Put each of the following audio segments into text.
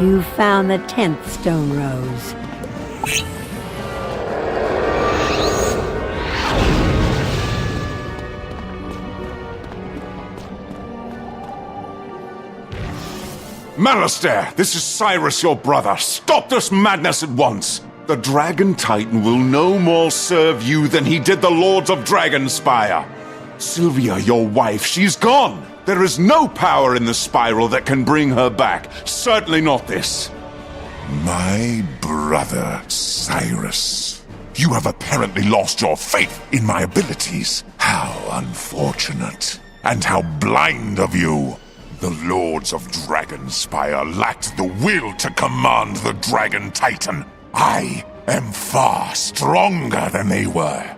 You found the 10th stone rose. Malastair, this is Cyrus, your brother. Stop this madness at once. The Dragon Titan will no more serve you than he did the Lords of Dragonspire. Sylvia, your wife, she's gone. There is no power in the spiral that can bring her back. Certainly not this. My brother, Cyrus. You have apparently lost your faith in my abilities. How unfortunate. And how blind of you. The Lords of Dragonspire lacked the will to command the Dragon Titan. I am far stronger than they were.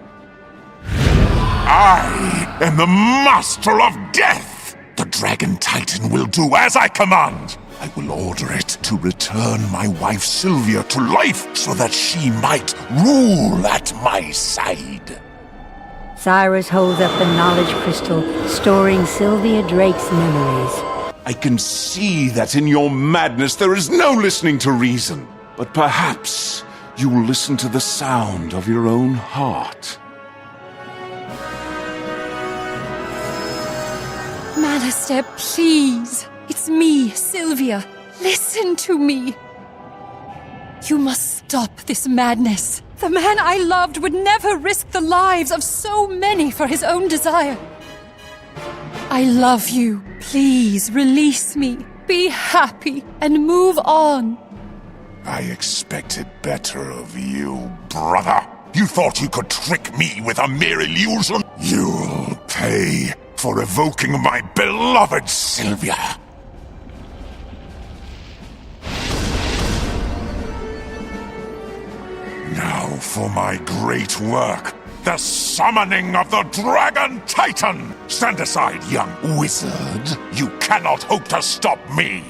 I am the Master of Death! The Dragon Titan will do as I command. I will order it to return my wife Sylvia to life so that she might rule at my side. Cyrus holds up the knowledge crystal, storing Sylvia Drake's memories. I can see that in your madness there is no listening to reason. But perhaps you will listen to the sound of your own heart. Malastair, please. It's me, Sylvia. Listen to me. You must stop this madness. The man I loved would never risk the lives of so many for his own desire. I love you. Please release me. Be happy and move on. I expected better of you, brother. You thought you could trick me with a mere illusion? You'll pay for evoking my beloved Sylvia. Now for my great work, the summoning of the Dragon Titan! Stand aside, young wizard. You cannot hope to stop me.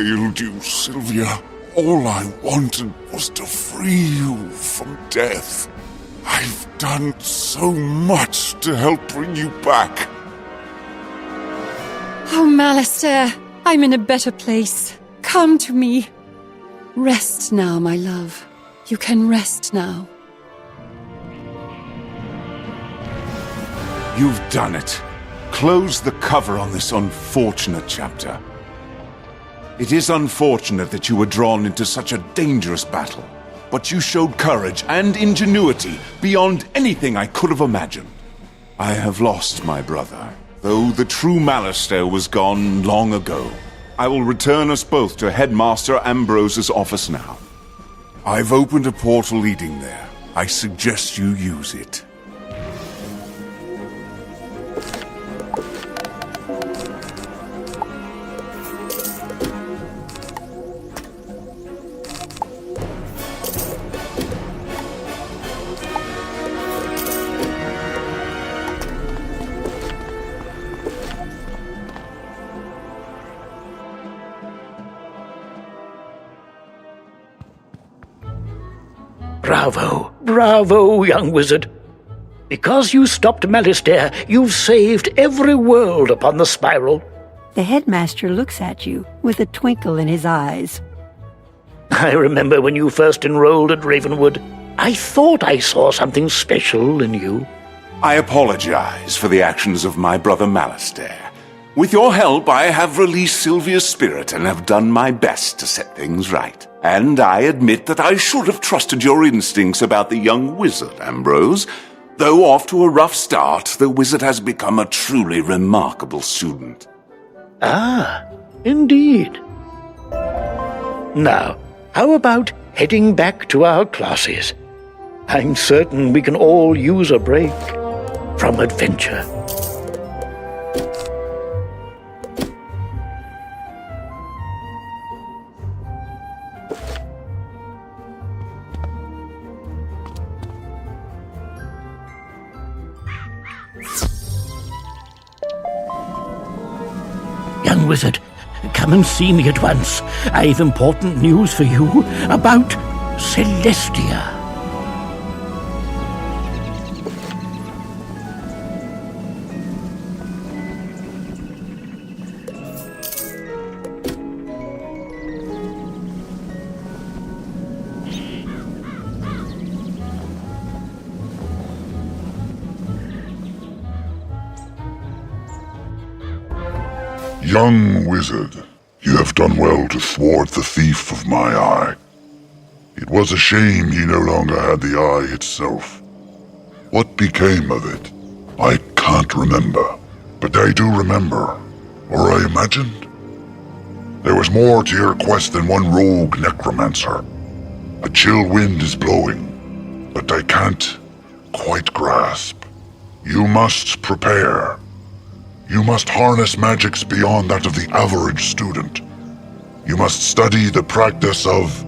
failed you, Sylvia. All I wanted was to free you from death. I've done so much to help bring you back. Oh, Malastair, I'm in a better place. Come to me. Rest now, my love. You can rest now. You've done it. Close the cover on this unfortunate chapter. It is unfortunate that you were drawn into such a dangerous battle, but you showed courage and ingenuity beyond anything I could have imagined. I have lost my brother, though the true Malastair was gone long ago. I will return us both to Headmaster Ambrose's office now. I've opened a portal leading there. I suggest you use it. Bravo, bravo, young wizard. Because you stopped Malastair, you've saved every world upon the spiral. The headmaster looks at you with a twinkle in his eyes. I remember when you first enrolled at Ravenwood. I thought I saw something special in you. I apologize for the actions of my brother Malastair. With your help, I have released Sylvia's spirit and have done my best to set things right. And I admit that I should have trusted your instincts about the young wizard, Ambrose. Though off to a rough start, the wizard has become a truly remarkable student. Ah, indeed. Now, how about heading back to our classes? I'm certain we can all use a break from adventure. Young wizard, come and see me at once. I've important news for you about Celestia. Young wizard, you have done well to thwart the thief of my eye. It was a shame he no longer had the eye itself. What became of it? I can't remember, but I do remember, or I imagined. There was more to your quest than one rogue necromancer. A chill wind is blowing, but I can't quite grasp. You must prepare. You must harness magics beyond that of the average student. You must study the practice of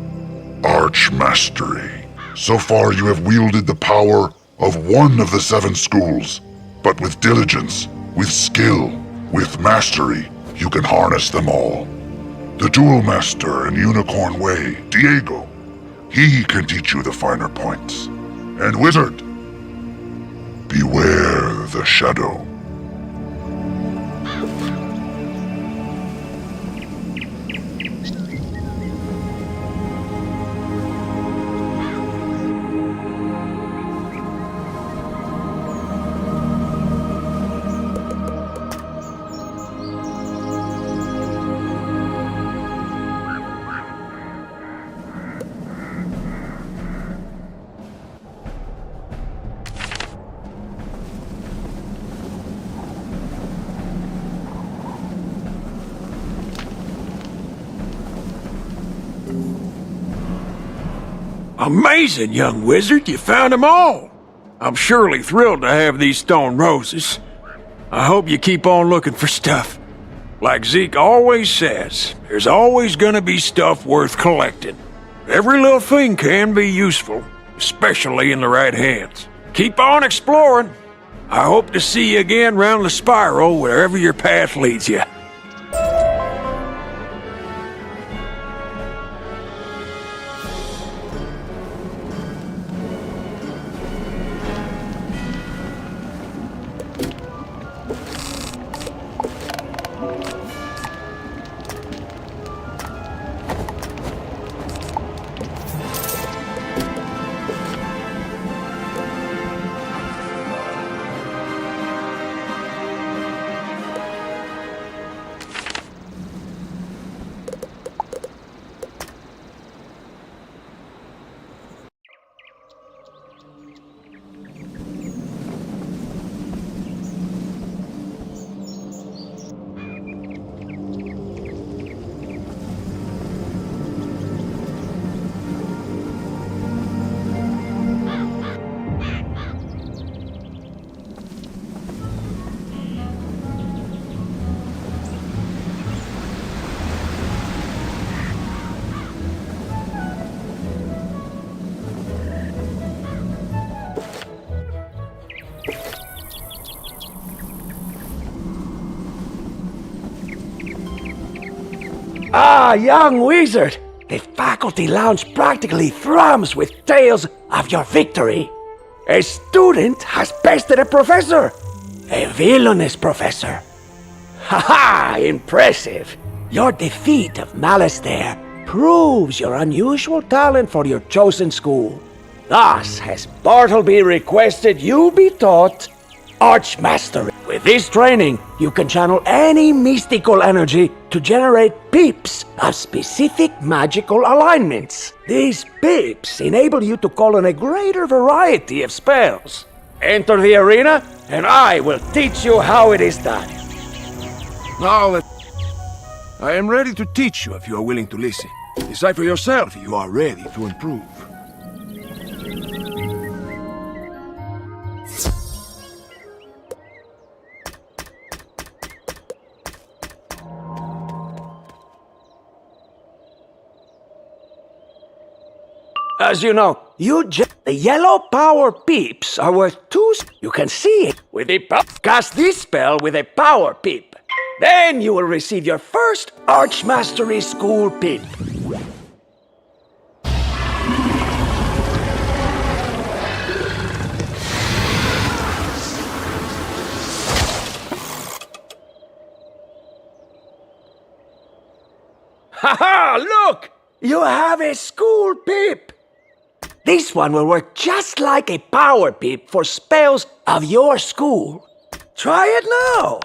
Archmastery. So far you have wielded the power of one of the 7 schools, but with diligence, with skill, with mastery, you can harness them all. The Duel Master in Unicorn Way, Diego, he can teach you the finer points. And wizard, beware the shadow. Amazing, young wizard, you found them all. I'm surely thrilled to have these stone roses. I hope you keep on looking for stuff. Like Zeke always says, there's always gonna be stuff worth collecting. Every little thing can be useful, especially in the right hands. Keep on exploring. I hope to see you again round the spiral wherever your path leads you. Ah, young wizard! The faculty lounge practically thrums with tales of your victory. A student has bested a professor. A villainous professor. Ha-ha! Impressive! Your defeat of Malastair proves your unusual talent for your chosen school. Thus has Bartleby requested you be taught Archmastery. With this training, you can channel any mystical energy to generate pips of specific magical alignments. These pips enable you to call on a greater variety of spells. Enter the arena, and I will teach you how it is done. Now, I am ready to teach you if you are willing to listen. Decide for yourself if you are ready to improve. As you know, the yellow power peeps are worth 2. You can see it with a cast this spell with a power peep. Then you will receive your first Archmastery School peep. Ha-ha! Look! You have a school peep! This one will work just like a power peep for spells of your school. Try it now!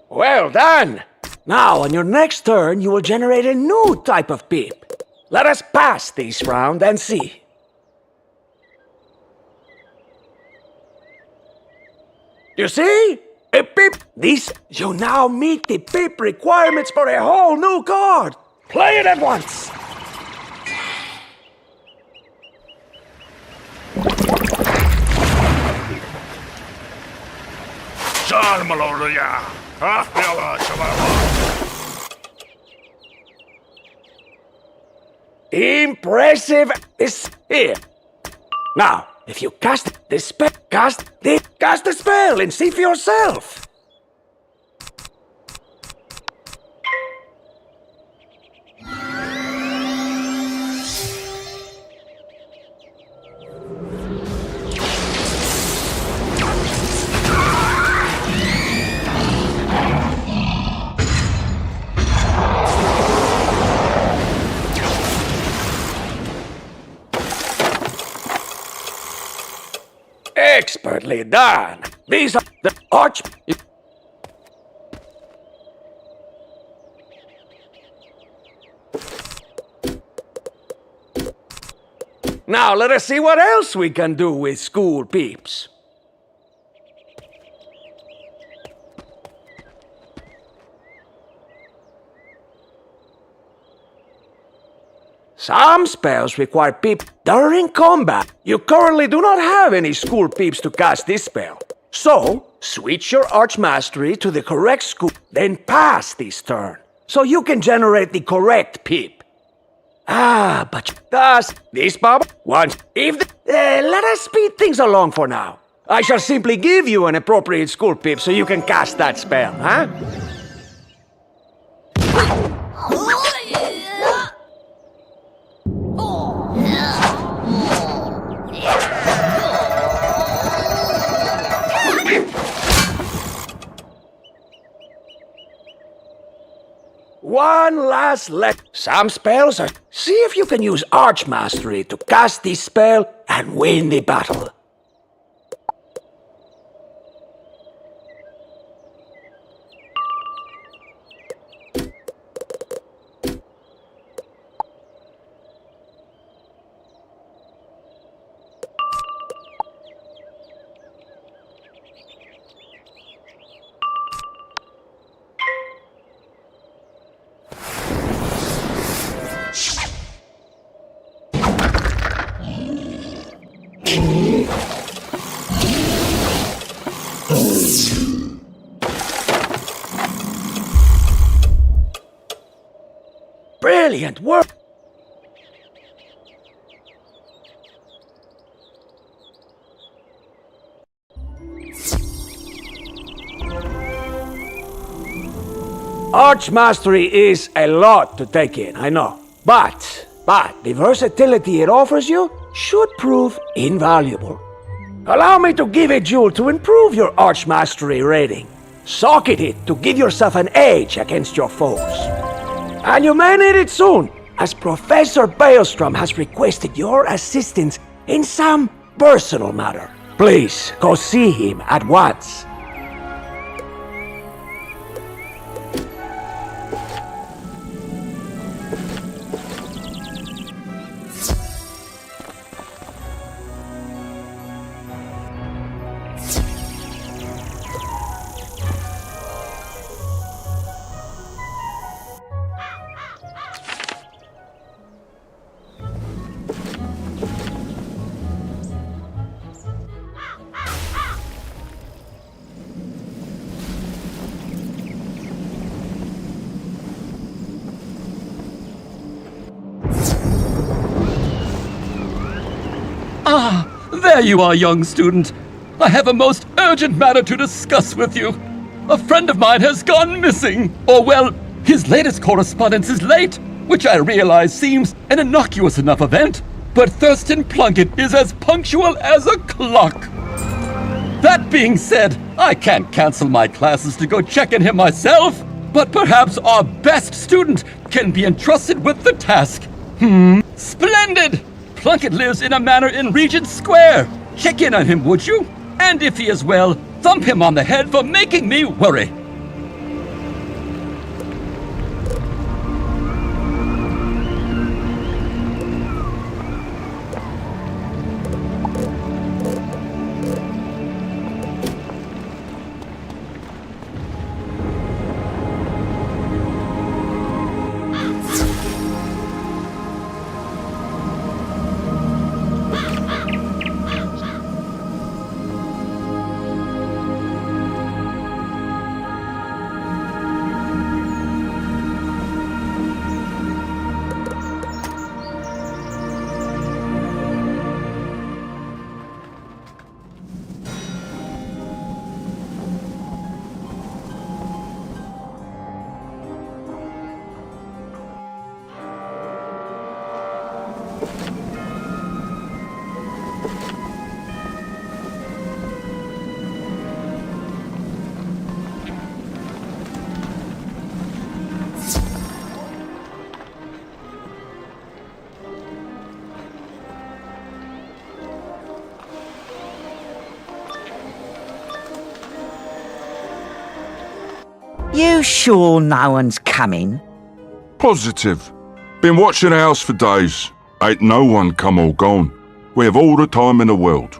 Well done! Now, on your next turn, you will generate a new type of peep. Let us pass this round and see. You see? A peep. You now meet the peep requirements for a whole new card. Play it at once. Impressive is here. Now, if you cast the spell, cast the spell and see for yourself. Expertly done. These are the arch... Now let us see what else we can do with school peeps. Some spells require peep during combat. You currently do not have any school peeps to cast this spell. So, switch your Archmastery to the correct school, then pass this turn, so you can generate the correct peep. Ah, but thus, this bubble, once, let us speed things along for now. I shall simply give you an appropriate school peep so you can cast that spell, huh? One last some spells are... See if you can use Archmastery to cast this spell and win the battle. brilliant work! Archmastery is a lot to take in, I know. But the versatility it offers you should prove invaluable. Allow me to give a jewel to improve your Archmastery rating. Socket it to give yourself an edge against your foes. And you may need it soon, as Professor Baelstrom has requested your assistance in some personal matter. Please, go see him at once. There you are, young student. I have a most urgent matter to discuss with you. A friend of mine has gone missing. Or, well, his latest correspondence is late, which I realize seems an innocuous enough event. But Thurston Plunkett is as punctual as a clock. That being said, I can't cancel my classes to go check on him myself. But perhaps our best student can be entrusted with the task. Splendid! Plunkett lives in a manor in Regent Square. Check in on him, would you? And if he is well, thump him on the head for making me worry. You sure no one's coming? Positive. Been watching the house for days. Ain't no one come or gone. We have all the time in the world.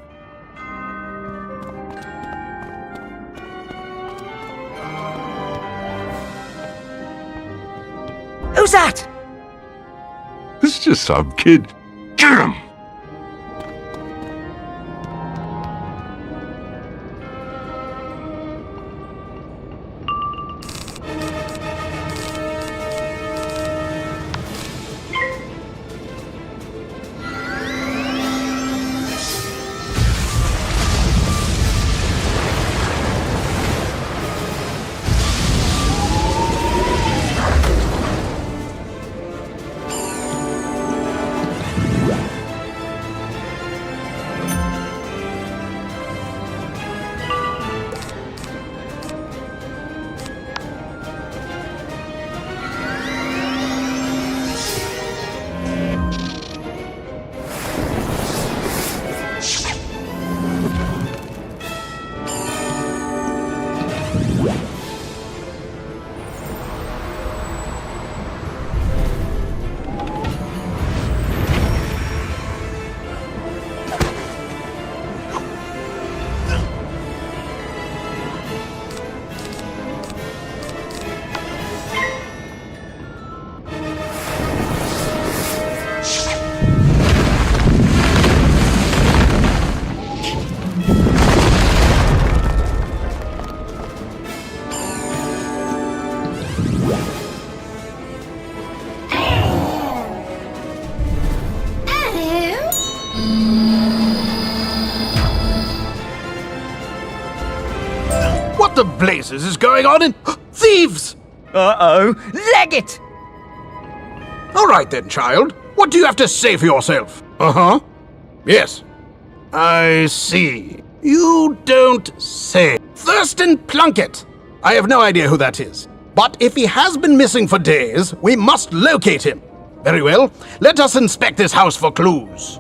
Who's that? It's just some kid. Get him! the blazes is going on in... Thieves! Uh-oh. Leg it! All right then, child. What do you have to say for yourself? Uh-huh. Yes. I see. You don't say. Thurston Plunkett. I have no idea who that is. But if he has been missing for days, we must locate him. Very well. Let us inspect this house for clues.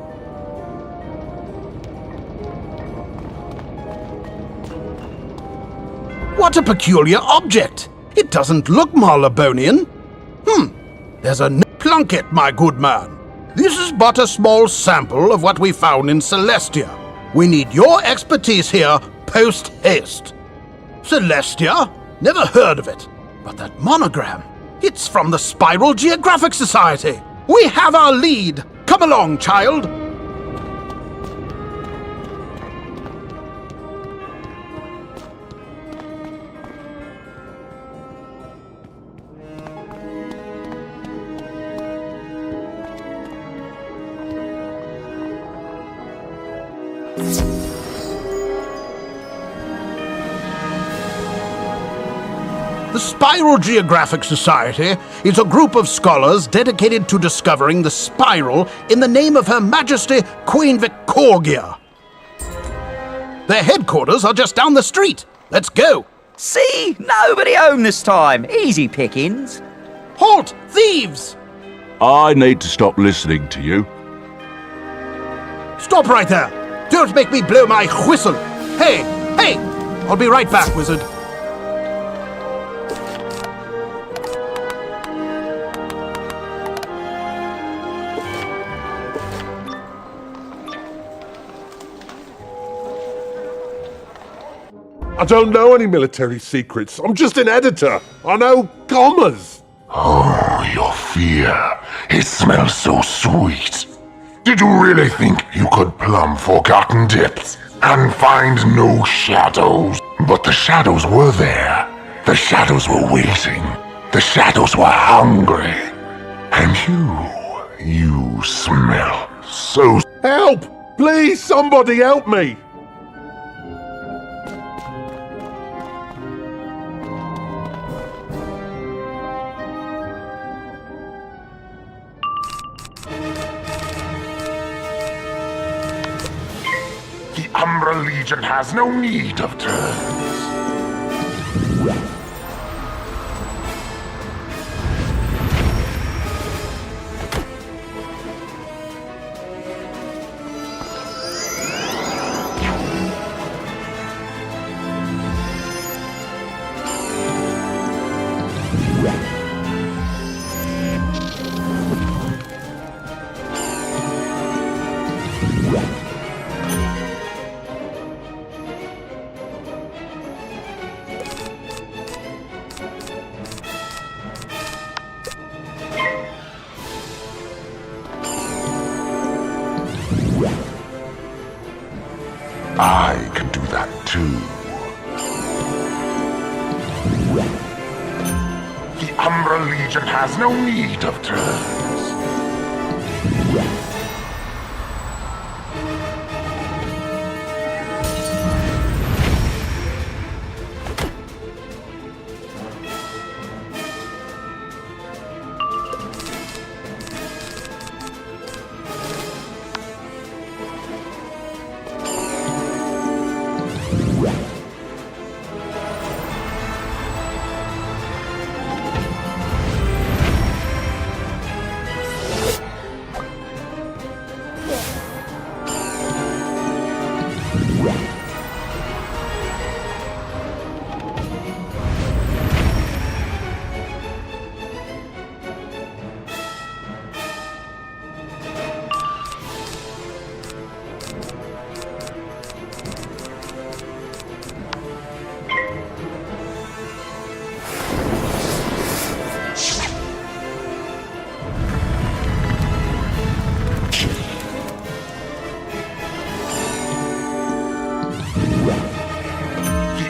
What a peculiar object! It doesn't look Marlebonian. There's a Plunkett, my good man. This is but a small sample of what we found in Celestia. We need your expertise here post-haste. Celestia? Never heard of it. But that monogram, it's from the Spiral Geographic Society. We have our lead. Come along, child. The Spiral Geographic Society is a group of scholars dedicated to discovering the spiral in the name of Her Majesty Queen Victorgia. Their headquarters are just down the street. Let's go. See? Nobody home this time. Easy pickings. Halt! Thieves! I need to stop listening to you. Stop right there! Don't make me blow my whistle! Hey! Hey! I'll be right back, wizard. I don't know any military secrets. I'm just an editor. I know commas. Oh, your fear. It smells so sweet. Did you really think you could plumb forgotten depths and find no shadows? But the shadows were there. The shadows were waiting. The shadows were hungry. And you smell so... Help! Please, somebody help me! The Umbra Legion has no need of turns. I can do that too. The Umbra Legion has no need of turns.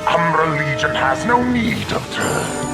Umbra Legion has no need of turns.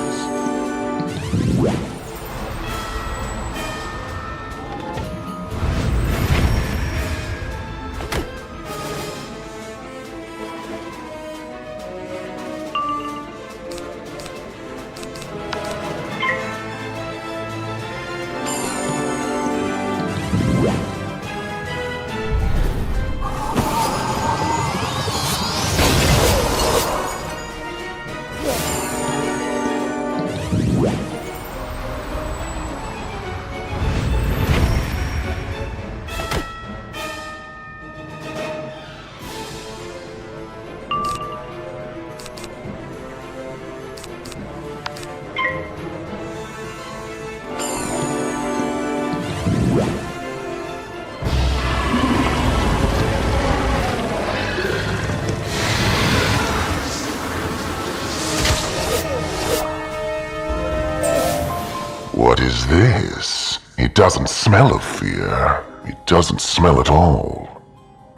What is this? It doesn't smell of fear. It doesn't smell at all.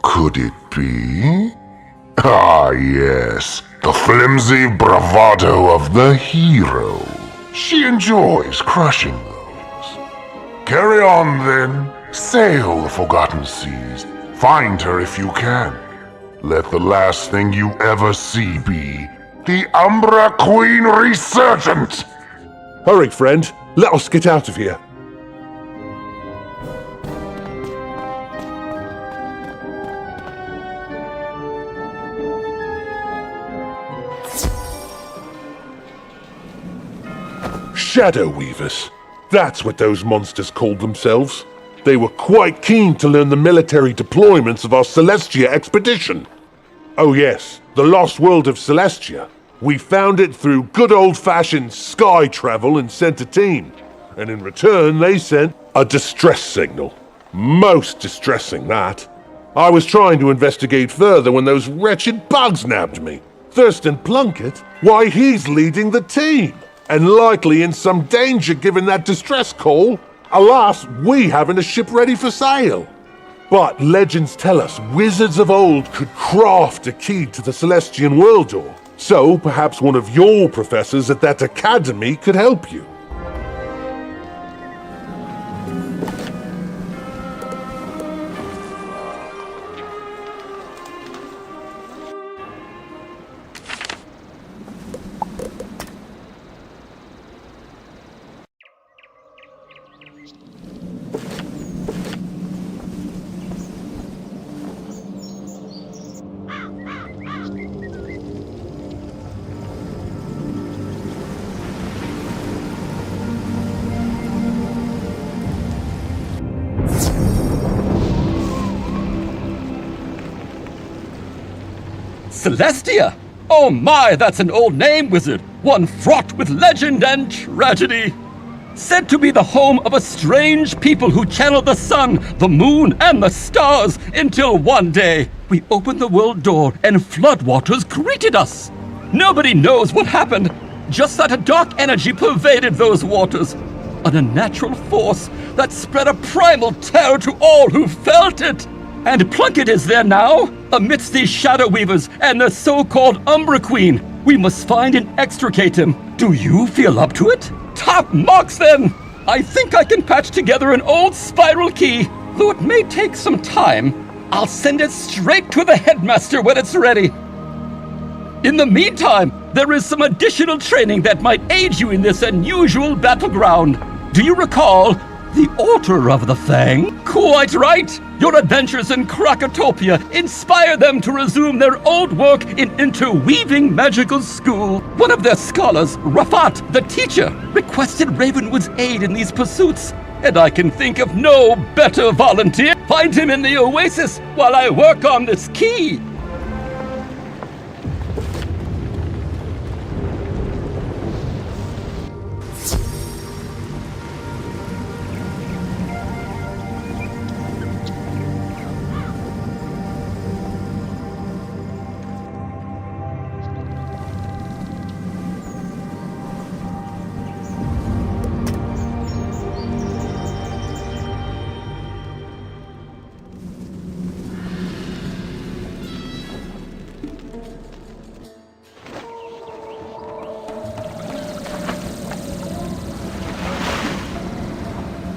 Could it be? Ah, yes. The flimsy bravado of the hero. She enjoys crushing those. Carry on, then. Sail the forgotten seas. Find her if you can. Let the last thing you ever see be the Umbra Queen Resurgent! Hurry, friend. Let us get out of here. Shadow Weavers. That's what those monsters called themselves. They were quite keen to learn the military deployments of our Celestia expedition. Oh yes, the lost world of Celestia. We found it through good old-fashioned sky travel and sent a team. And in return, they sent a distress signal. Most distressing, that. I was trying to investigate further when those wretched bugs nabbed me. Thurston Plunkett? Why, he's leading the team. And likely in some danger given that distress call. Alas, we haven't a ship ready for sail. But legends tell us wizards of old could craft a key to the Celestian world door. So perhaps one of your professors at that academy could help you. Celestia! Oh my, that's an old name, wizard. One fraught with legend and tragedy. Said to be the home of a strange people who channeled the sun, the moon, and the stars until one day we opened the world door and floodwaters greeted us. Nobody knows what happened, just that a dark energy pervaded those waters. An unnatural force that spread a primal terror to all who felt it. And Plunkett is there now, amidst these Shadow Weavers and the so-called Umbra Queen. We must find and extricate him. Do you feel up to it? Top marks, then! I think I can patch together an old spiral key, though it may take some time. I'll send it straight to the headmaster when it's ready. In the meantime, there is some additional training that might aid you in this unusual battleground. Do you recall the Altar of the Fang? Quite right! Your adventures in Krakatopia inspire them to resume their old work in interweaving magical school. One of their scholars, Rafat, the teacher, requested Ravenwood's aid in these pursuits, and I can think of no better volunteer. Find him in the oasis while I work on this key.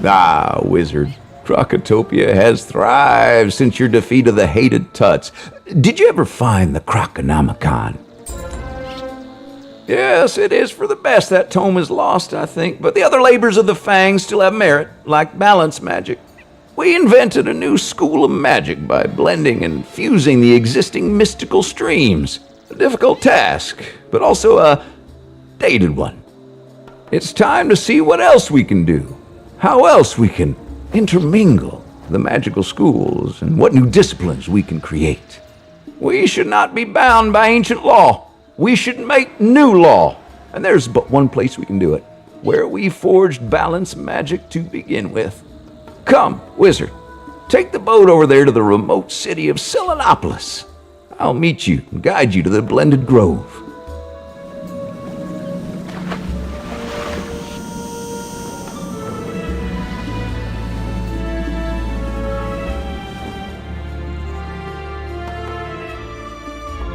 Ah, wizard. Krakatopia has thrived since your defeat of the hated Tuts. Did you ever find the Croconomicon? Yes, it is for the best that tome is lost, I think, but the other labors of the Fang still have merit, like balance magic. We invented a new school of magic by blending and fusing the existing mystical streams. A difficult task, but also a dated one. It's time to see what else we can do. How else we can intermingle the magical schools and what new disciplines we can create. We should not be bound by ancient law. We should make new law. And there's but one place we can do it, where we forged balance magic to begin with. Come, wizard, take the boat over there to the remote city of Selenopolis. I'll meet you and guide you to the blended grove.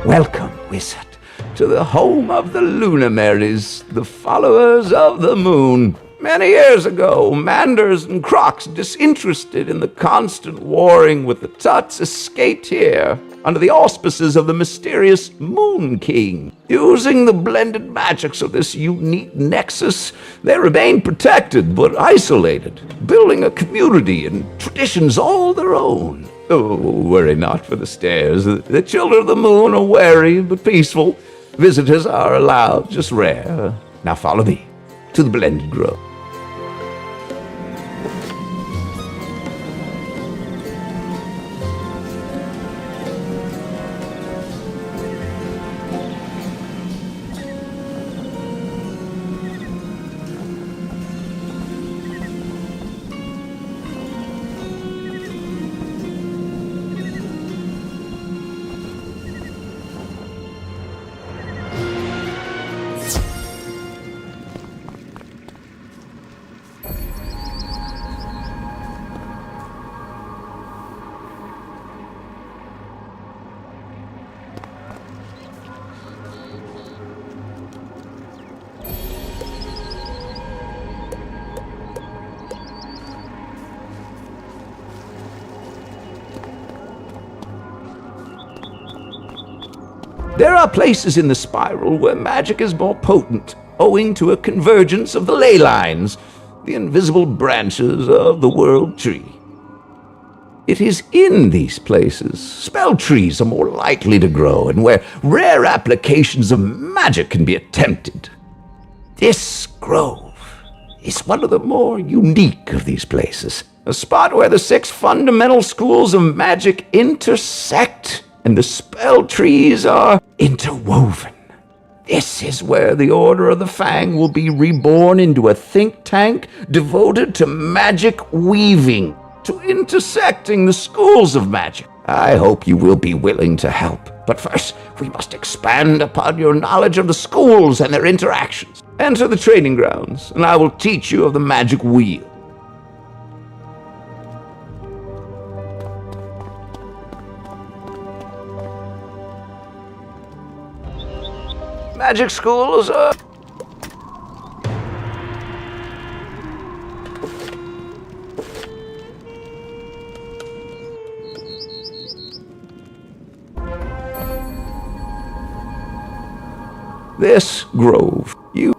Welcome, wizard, to the home of the Lunamarys, the followers of the moon. Many years ago, Manders and Crocs, disinterested in the constant warring with the Tuts, escaped here under the auspices of the mysterious Moon King. Using the blended magics of this unique nexus, they remained protected but isolated, building a community and traditions all their own. Oh, worry not for the stairs. The children of the moon are wary but peaceful. Visitors are allowed, just rare. Now follow me to the blended grove. There are places in the spiral where magic is more potent, owing to a convergence of the ley lines, the invisible branches of the world tree. It is in these places spell trees are more likely to grow and where rare applications of magic can be attempted. This grove is one of the more unique of these places, a spot where the 6 fundamental schools of magic intersect and the spell trees are interwoven. This is where the Order of the Fang will be reborn into a think tank devoted to magic weaving, to intersecting the schools of magic. I hope you will be willing to help. But first, we must expand upon your knowledge of the schools and their interactions. Enter the training grounds, and I will teach you of the magic wheel. Magic schools are... This grove, you...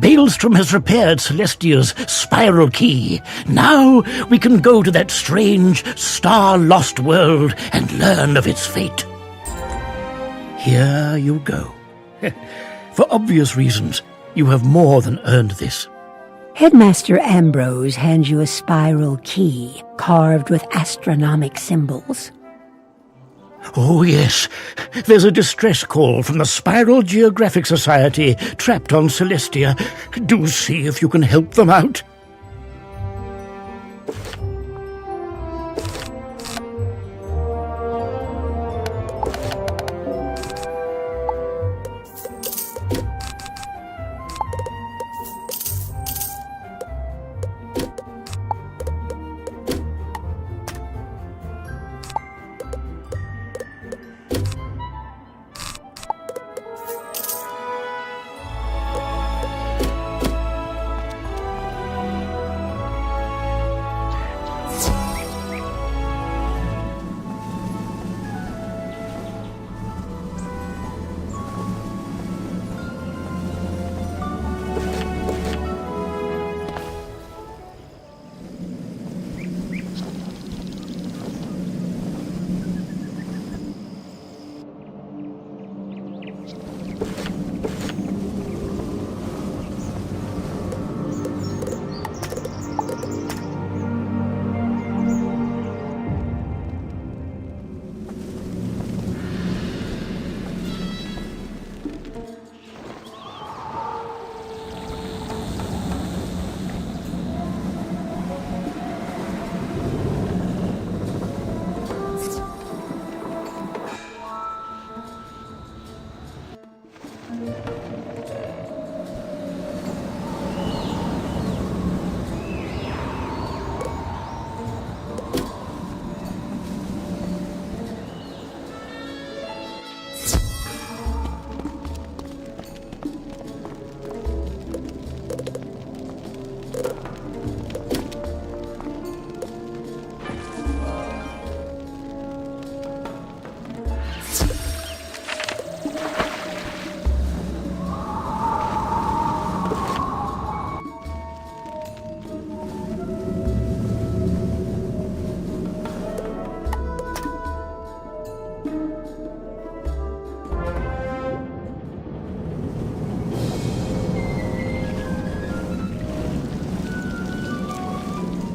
Baelstrom has repaired Celestia's spiral key. Now we can go to that strange, star-lost world and learn of its fate. Here you go. For obvious reasons, you have more than earned this. Headmaster Ambrose hands you a spiral key carved with astronomic symbols. Oh, yes. There's a distress call from the Spiral Geographic Society trapped on Celestia. Do see if you can help them out.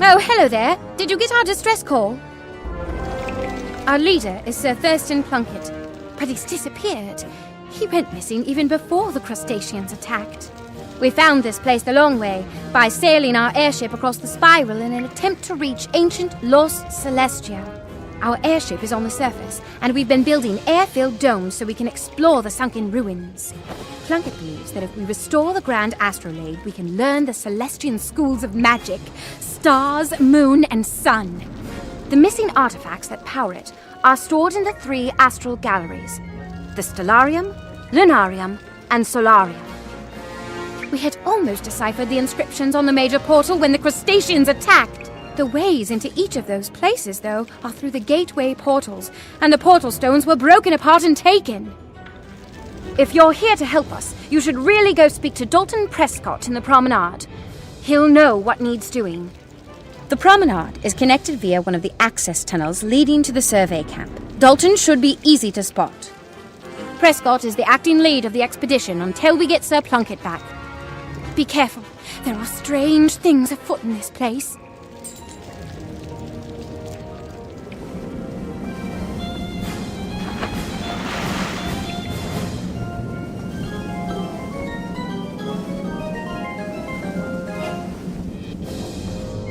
Oh, hello there. Did you get our distress call? Our leader is Sir Thurston Plunkett, but he's disappeared. He went missing even before the crustaceans attacked. We found this place the long way, by sailing our airship across the spiral in an attempt to reach ancient Los Celestia. Our airship is on the surface, and we've been building air-filled domes so we can explore the sunken ruins. Plunkett believes that if we restore the Grand Astrolabe, we can learn the Celestian schools of magic, stars, moon, and sun. The missing artifacts that power it are stored in the 3 astral galleries, the Stellarium, Lunarium, and Solarium. We had almost deciphered the inscriptions on the major portal when the crustaceans attacked. The ways into each of those places, though, are through the gateway portals, and the portal stones were broken apart and taken. If you're here to help us, you should really go speak to Dalton Prescott in the promenade. He'll know what needs doing. The promenade is connected via one of the access tunnels leading to the survey camp. Dalton should be easy to spot. Prescott is the acting lead of the expedition until we get Sir Plunkett back. Be careful. There are strange things afoot in this place.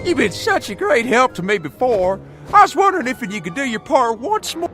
You've been such a great help to me before. I was wondering if you could do your part once more.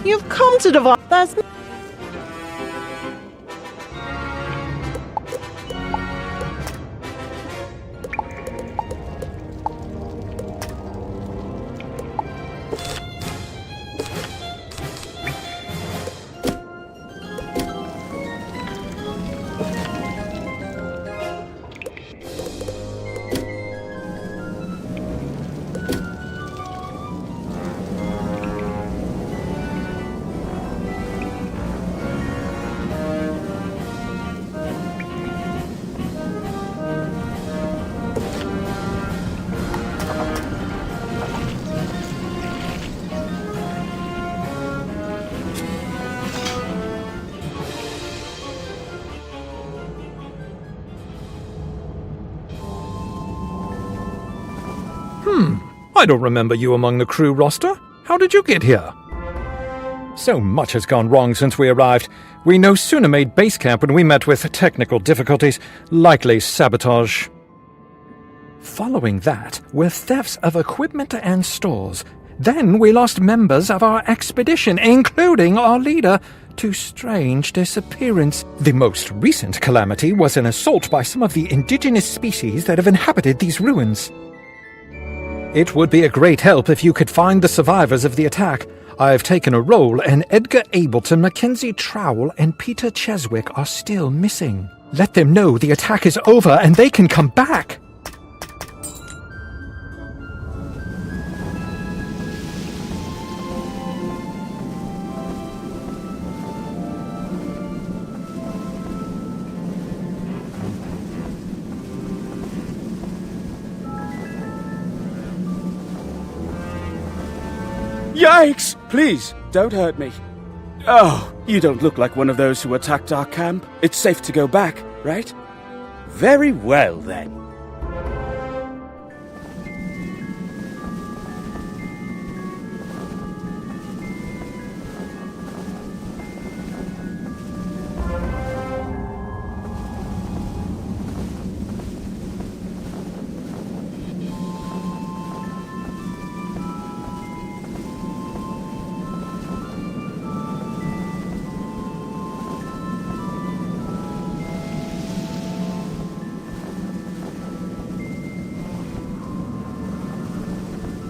You've come to devise. That's I don't remember you among the crew roster. How did you get here? So much has gone wrong since we arrived. We no sooner made base camp when we met with technical difficulties, likely sabotage. Following that were thefts of equipment and stores. Then we lost members of our expedition, including our leader, to strange disappearance. The most recent calamity was an assault by some of the indigenous species that have inhabited these ruins. It would be a great help if you could find the survivors of the attack. I've taken a role, and Edgar Ableton, Mackenzie Trowell, and Peter Cheswick are still missing. Let them know the attack is over and they can come back. Yikes! Please, don't hurt me. Oh, you don't look like one of those who attacked our camp. It's safe to go back, right? Very well, then.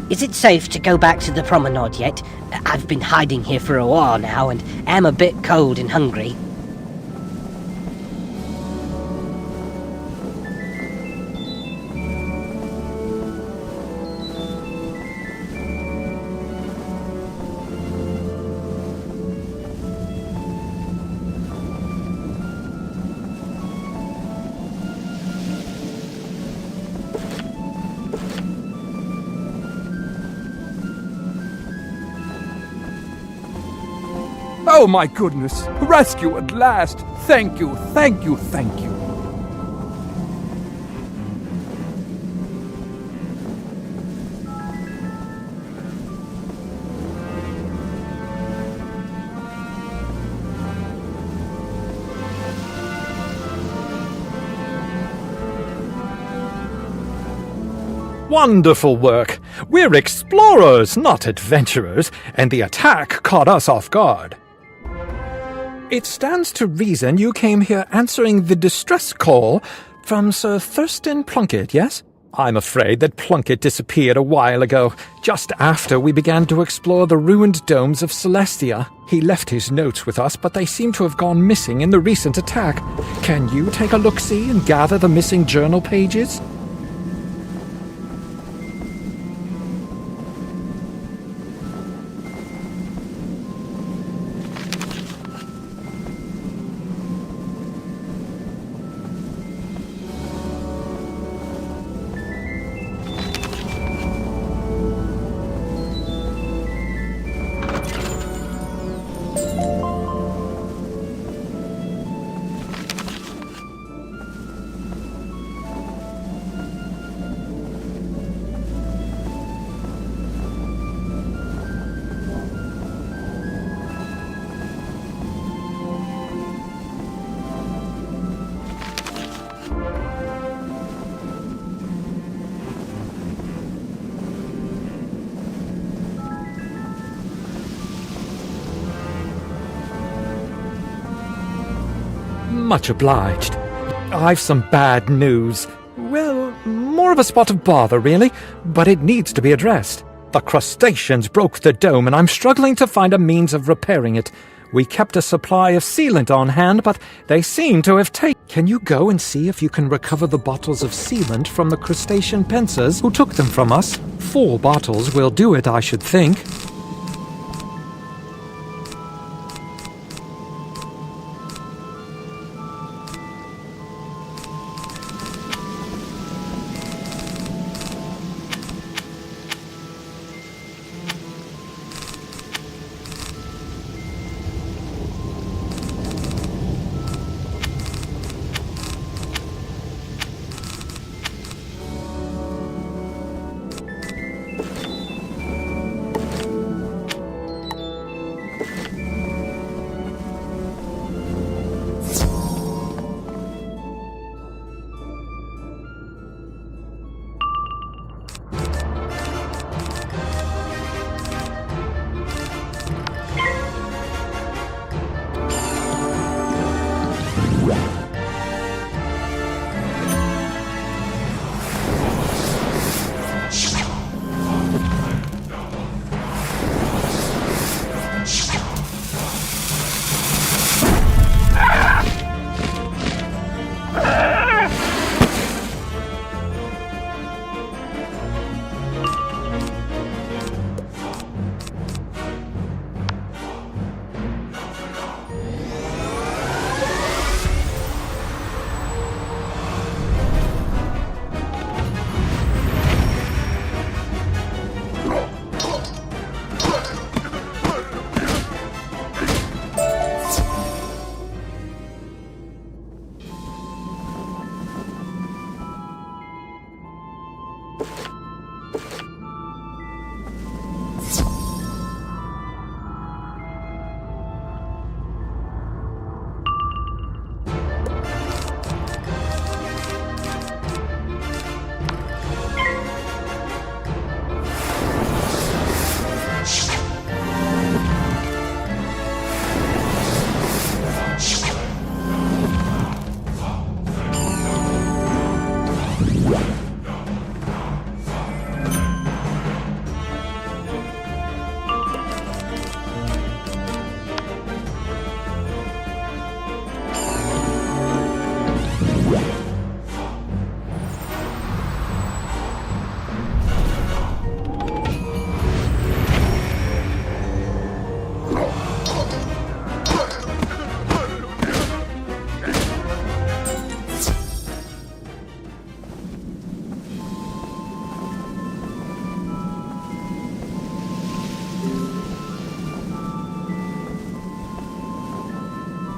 Is it safe to go back to the promenade yet? I've been hiding here for a while now and am a bit cold and hungry. Oh my goodness! Rescue at last! Thank you, thank you, thank you. Wonderful work! We're explorers, not adventurers, and the attack caught us off guard. It stands to reason you came here answering the distress call from Sir Thurston Plunkett, yes? I'm afraid that Plunkett disappeared a while ago, just after we began to explore the ruined domes of Celestia. He left his notes with us, but they seem to have gone missing in the recent attack. Can you take a look-see and gather the missing journal pages? Much obliged. I've some bad news. Well, more of a spot of bother, really, but it needs to be addressed. The crustaceans broke the dome, and I'm struggling to find a means of repairing it. We kept a supply of sealant on hand, but they seem to have taken... Can you go and see if you can recover the bottles of sealant from the crustacean pincers who took them from us? 4 bottles will do it, I should think.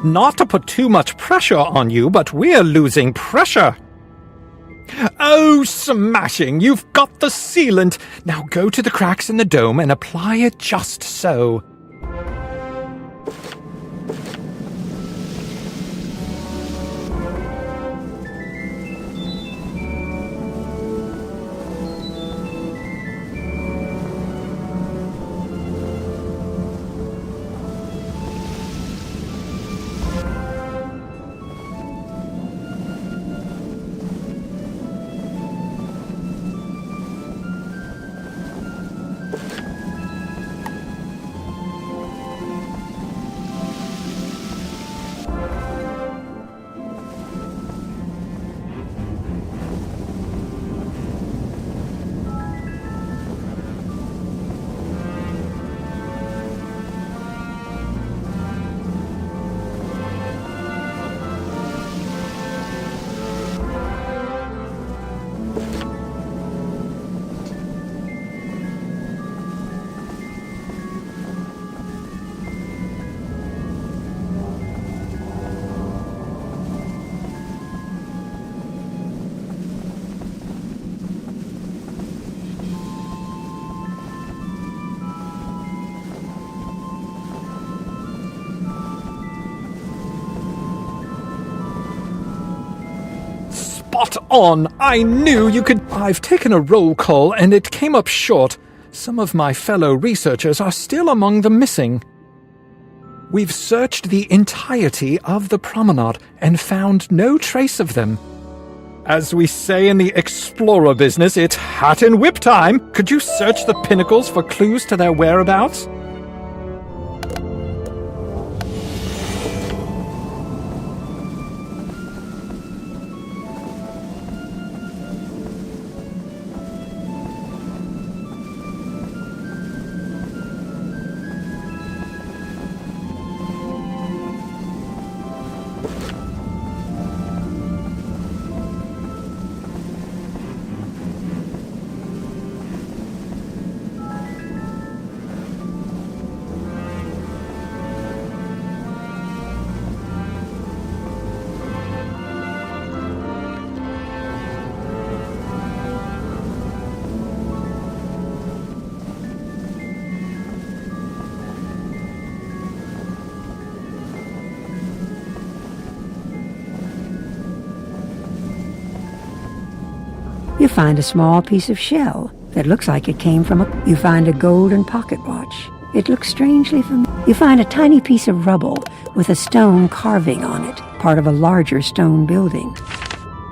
Not to put too much pressure on you, but we're losing pressure. Oh, smashing! You've got the sealant! Now go to the cracks in the dome and apply it just so. Spot on! I knew you could... I've taken a roll call and it came up short. Some of my fellow researchers are still among the missing. We've searched the entirety of the promenade and found no trace of them. As we say in the explorer business, it's hat and whip time! Could you search the pinnacles for clues to their whereabouts? You find a small piece of shell that looks like it came from a... You find a golden pocket watch. It looks strangely familiar. You find a tiny piece of rubble with a stone carving on it, part of a larger stone building.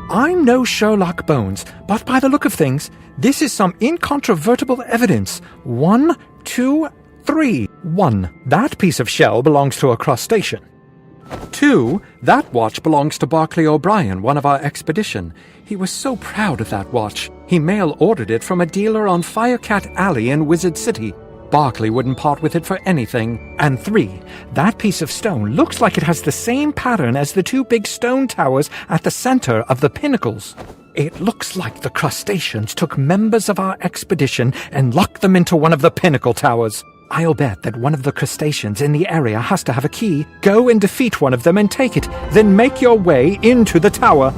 I'm no Sherlock Bones, but by the look of things, this is some incontrovertible evidence. 1, 2, 3. 1. That piece of shell belongs to a crustacean. 2. That watch belongs to Barclay O'Brien, one of our expedition. He was so proud of that watch. He mail-ordered it from a dealer on Firecat Alley in Wizard City. Barclay wouldn't part with it for anything. And 3. That piece of stone looks like it has the same pattern as the 2 big stone towers at the center of the pinnacles. It looks like the crustaceans took members of our expedition and locked them into one of the pinnacle towers. I'll bet that one of the crustaceans in the area has to have a key. Go and defeat one of them and take it, then make your way into the tower.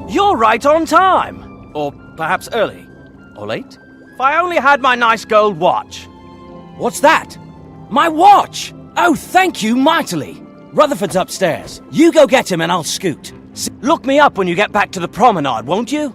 You're right on time. Or perhaps early. Or late. If I only had my nice gold watch. What's that? My watch! Oh, thank you mightily. Rutherford's upstairs. You go get him and I'll scoot. Look me up when you get back to the promenade, won't you?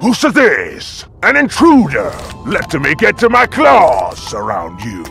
Who's this? An intruder! Let me get to my claws around you!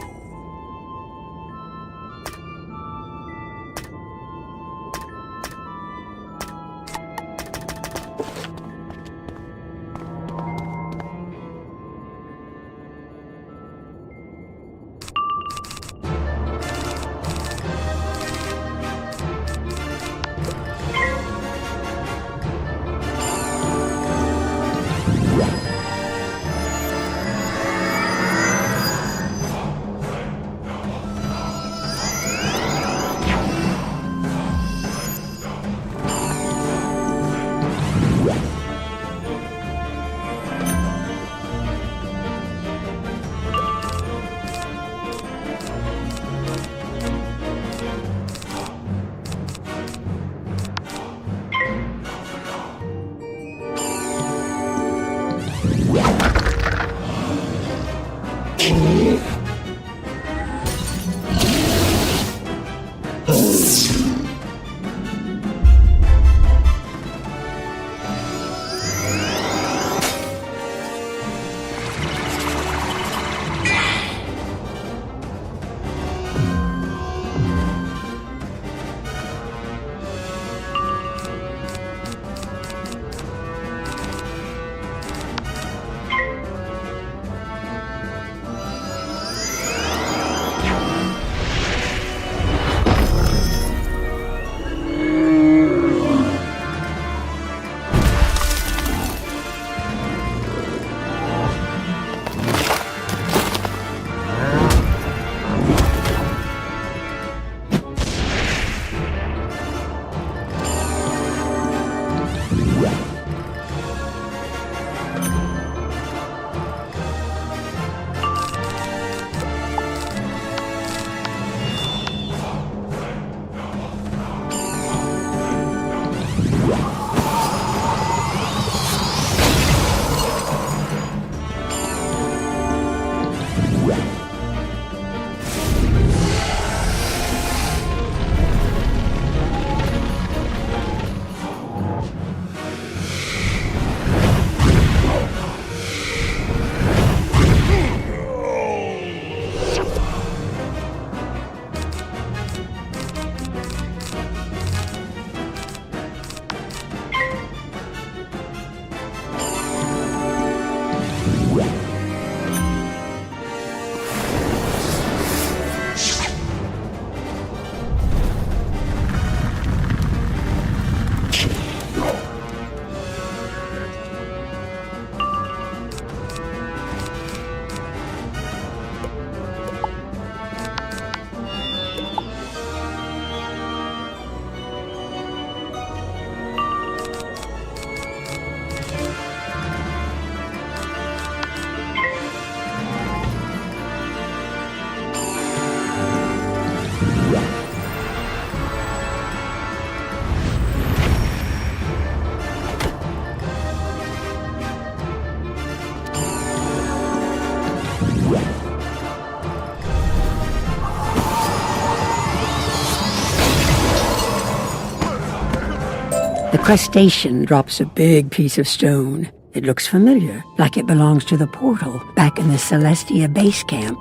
The crustacean drops a big piece of stone. It looks familiar, like it belongs to the portal back in the Celestia base camp.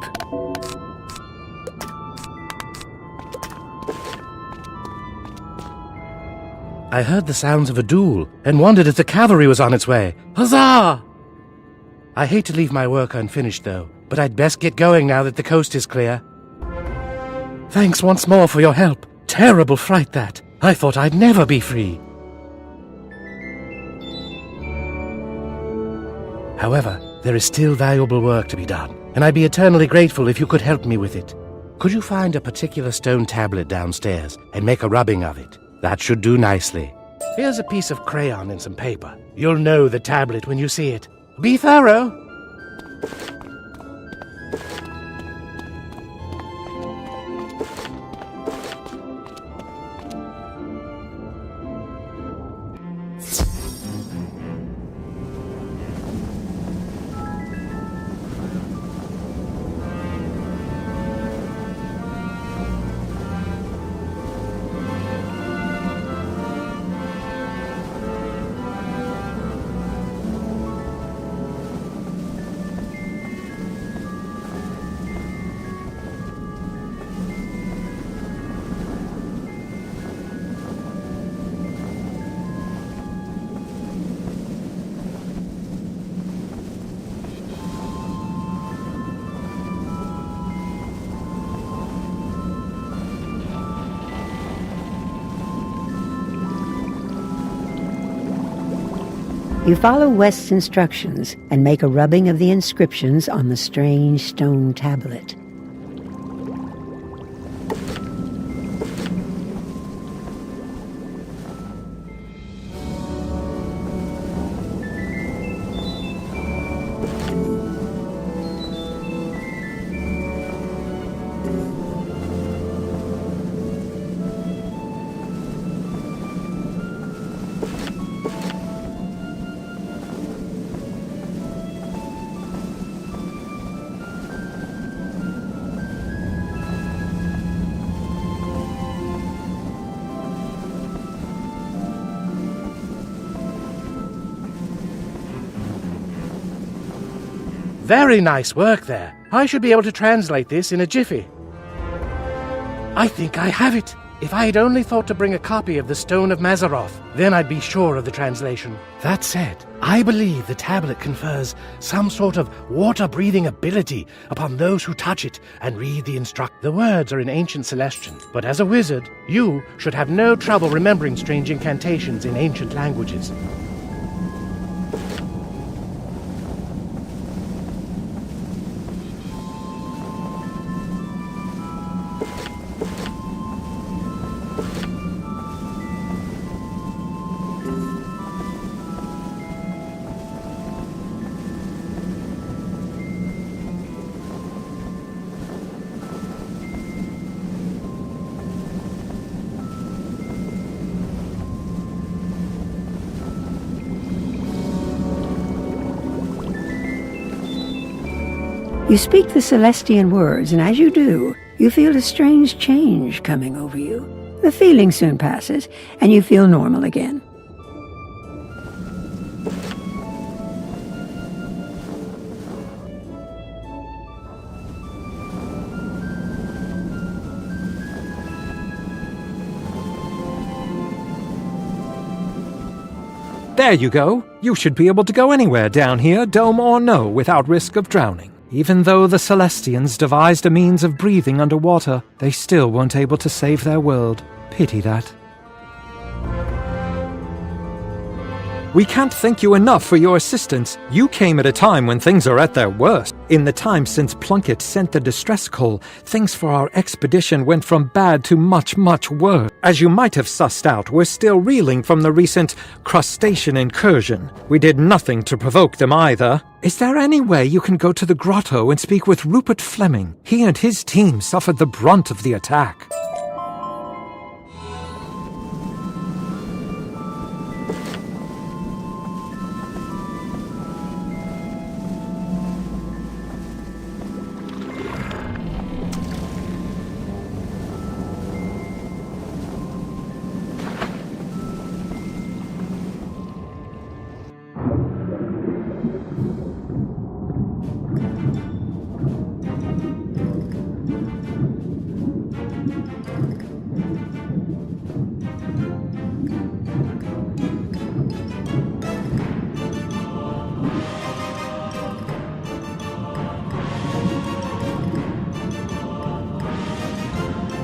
I heard the sounds of a duel and wondered if the cavalry was on its way. Huzzah! I hate to leave my work unfinished, though, but I'd best get going now that the coast is clear. Thanks once more for your help. Terrible fright, that. I thought I'd never be free. However, there is still valuable work to be done, and I'd be eternally grateful if you could help me with it. Could you find a particular stone tablet downstairs and make a rubbing of it? That should do nicely. Here's a piece of crayon and some paper. You'll know the tablet when you see it. Be thorough. You follow West's instructions and make a rubbing of the inscriptions on the strange stone tablet. Very nice work there. I should be able to translate this in a jiffy. I think I have it. If I had only thought to bring a copy of the Stone of Mazaroth, then I'd be sure of the translation. That said, I believe the tablet confers some sort of water-breathing ability upon those who touch it and read the The words are in ancient Celestian, but as a wizard, you should have no trouble remembering strange incantations in ancient languages. You speak the Celestian words, and as you do, you feel a strange change coming over you. The feeling soon passes, and you feel normal again. There you go. You should be able to go anywhere down here, dome or no, without risk of drowning. Even though the Celestians devised a means of breathing underwater, they still weren't able to save their world. Pity that. We can't thank you enough for your assistance. You came at a time when things are at their worst. In the time since Plunkett sent the distress call, things for our expedition went from bad to much, much worse. As you might have sussed out, we're still reeling from the recent crustacean incursion. We did nothing to provoke them either. Is there any way you can go to the grotto and speak with Rupert Fleming? He and his team suffered the brunt of the attack.